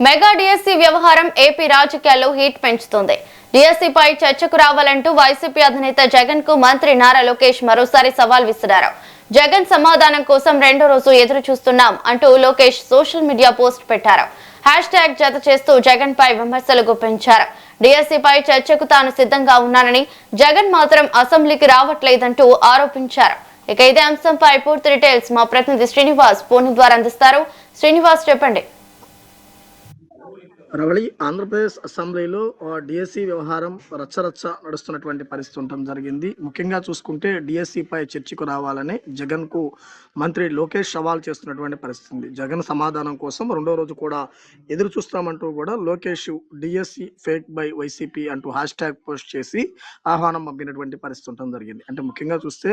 Mega DSC వ్యవహారం AP రాజకీయాల్లో heat పెంచుతోంది. డిఎస్సిపై చర్చకు రావాలంటూ వైసీపీ అధినేత జగన్ కు మంత్రి నారా లోకేష్ మరోసారి సవాల్ విసిరారు. జగన్ సమాధానం కోసం రెండో రోజు ఎదురు చూస్తున్నాం అంటూ లోకేష్ సోషల్ మీడియా పోస్ట్ పెట్టారు. హ్యాష్ ట్యాగ్ జత చేస్తూ జగన్ పై విమర్శలు గుప్పించారు. డిఎస్సిపై చర్చకు తాను సిద్ధంగా ఉన్నానని, జగన్ మాత్రం అసెంబ్లీకి రావట్లేదంటూ ఆరోపించారు. ఇక ఇదే అంశంపై పూర్తి డీటెయిల్స్ మా ప్రతినిధి శ్రీనివాస్ ఫోన్ ద్వారా అందిస్తారు. శ్రీనివాస్, చెప్పండి. రవళి, ఆంధ్రప్రదేశ్ అసెంబ్లీలో డిఎస్సి వ్యవహారం రచ్చరచ్చ నడుస్తున్నటువంటి పరిస్థితి ఉండటం జరిగింది. ముఖ్యంగా చూసుకుంటే డిఎస్సిపై చర్చకు రావాలని జగన్కు మంత్రి లోకేష్ సవాల్ చేస్తున్నటువంటి పరిస్థితి ఉంది. జగన్ సమాధానం కోసం రెండో రోజు కూడా ఎదురు చూస్తామంటూ కూడా Lokesh DSC fake by YCP అంటూ హ్యాష్ ట్యాగ్ పోస్ట్ చేసి ఆహ్వానం పంపినటువంటి పరిస్థితి ఉండటం జరిగింది. అంటే ముఖ్యంగా చూస్తే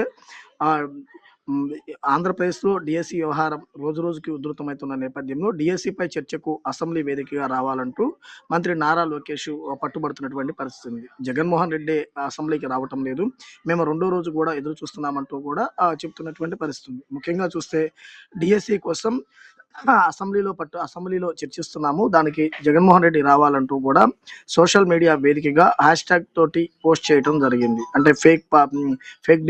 ఆంధ్రప్రదేశ్లో డిఎస్సి వ్యవహారం రోజు రోజుకి ఉధృతమవుతున్న నేపథ్యంలో డిఎస్సిపై చర్చకు అసెంబ్లీ వేదికగా రావాలంటూ మంత్రి నారా లోకేష్ పట్టుబడుతున్నటువంటి పరిస్థితి ఉంది. జగన్మోహన్ రెడ్డి అసెంబ్లీకి రావటం లేదు, మేము రెండో రోజు కూడా ఎదురు చూస్తున్నామంటూ కూడా చెప్తున్నటువంటి పరిస్థితి ఉంది. ముఖ్యంగా చూస్తే డిఎస్సి కోసం అసెంబ్లీలో చర్చిస్తున్నాము, దానికి జగన్మోహన్ రెడ్డి రావాలంటూ కూడా సోషల్ మీడియా వేదికగా హ్యాష్ ట్యాగ్ తోటి పోస్ట్ చేయడం జరిగింది. అంటే ఫేక్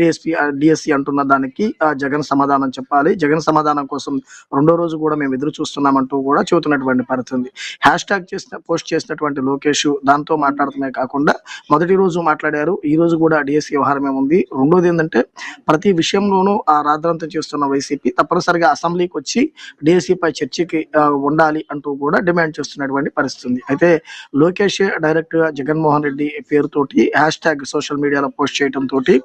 డిఎస్సి అంటున్న దానికి జగన్ సమాధానం చెప్పాలి, జగన్ సమాధానం కోసం రెండో రోజు కూడా మేము ఎదురు చూస్తున్నామంటూ కూడా చెబుతున్నటువంటి పరిస్థితి. హ్యాష్ ట్యాగ్ పోస్ట్ చేసినటువంటి లోకేష్ దాంతో మాట్లాడుతున్నా కాకుండా మొదటి రోజు మాట్లాడారు, ఈ రోజు కూడా డిఎస్సి వ్యవహారమే ఉంది. రెండోది ఏంటంటే ప్రతి విషయంలోనూ రాద్ధాంతం చేస్తున్న వైసీపీ తప్పనిసరిగా అసెంబ్లీకి వచ్చి డిఎస్సి పై చర్చకి ఉండాలి అంటూ కూడా డిమాండ్ చేస్తున్నటువంటి పరిస్థితి. అయితే లోకేష్ డైరెక్ట్ గా జగన్మోహన్ రెడ్డి పేరుతోటి హ్యాష్ ట్యాగ్ సోషల్ మీడియాలో పోస్ట్ చేయడం తోటి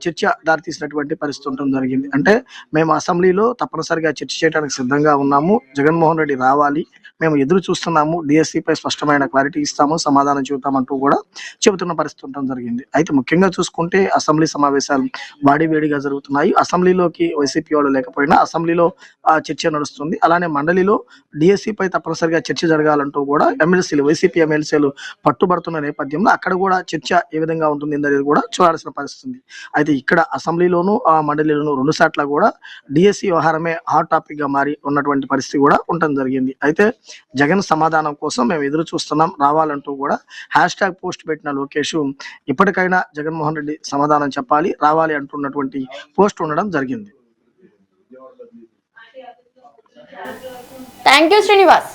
చర్చ దారితీసినటువంటి పరిస్థితి ఉండడం జరిగింది. అంటే మేము అసెంబ్లీలో తప్పనిసరిగా చర్చ చేయడానికి సిద్ధంగా ఉన్నాము, జగన్మోహన్ రెడ్డి రావాలి, మేము ఎదురు చూస్తున్నాము, డిఎస్సి పై స్పష్టమైన క్లారిటీ ఇస్తాము, సమాధానం చెబుతామంటూ కూడా చెబుతున్న పరిస్థితి ఉండడం జరిగింది. అయితే ముఖ్యంగా చూసుకుంటే అసెంబ్లీ సమావేశాలు వాడివేడిగా జరుగుతున్నాయి. అసెంబ్లీలోకి వైసీపీ వాళ్ళు లేకపోయినా అసెంబ్లీలో చర్చ నడుస్తుంది. అలానే మండలిలో డిఎస్సి పై తప్పనిసరిగా చర్చ జరగాలంటూ కూడా వైసీపీ ఎమ్మెల్సీలు పట్టుబడుతున్న నేపథ్యంలో అక్కడ కూడా చర్చ ఏ విధంగా ఉంటుంది అనేది కూడా చూడాల్సిన పరిస్థితి. అయితే ఇక్కడ అసెంబ్లీలోను మండలిలోను రెండు సార్లు కూడా డిఎస్సి వ్యవహారమే హాట్ టాపిక్ గా మారి ఉన్నటువంటి పరిస్థితి కూడా ఉండటం జరిగింది. అయితే జగన్ సమాధానం కోసం మేము ఎదురు చూస్తున్నాం, రావాలంటూ కూడా హ్యాష్ ట్యాగ్ పోస్ట్ పెట్టిన లోకేష్ ఇప్పటికైనా జగన్మోహన్ రెడ్డి సమాధానం చెప్పాలి, రావాలి అంటున్నటువంటి పోస్ట్ ఉండడం జరిగింది. Thank you Srinivas.